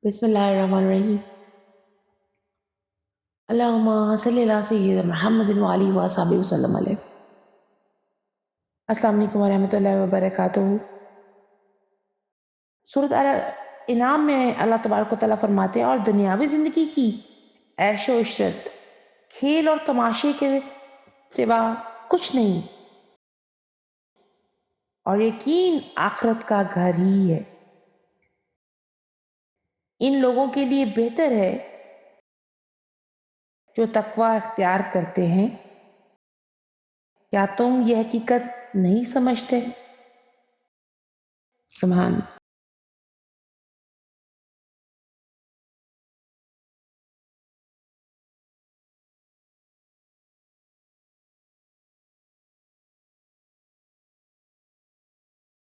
بسم اللہ الرحمن الرحیم اللہم صلی علی سیدنا محمد وعلی وصحبہ وسلم علیہ۔ السلام علیکم ورحمۃ اللہ وبرکاتہ۔ سورۃ الانعام میں اللہ تبارک و تعالیٰ فرماتے ہیں اور دنیاوی زندگی کی عیش و عشرت کھیل اور تماشے کے سوا کچھ نہیں، اور یقین آخرت کا گھر ہی ہے۔ ان لوگوں کے لیے بہتر ہے جو تقوی اختیار کرتے ہیں۔ کیا تم یہ حقیقت نہیں سمجھتے؟ سبحان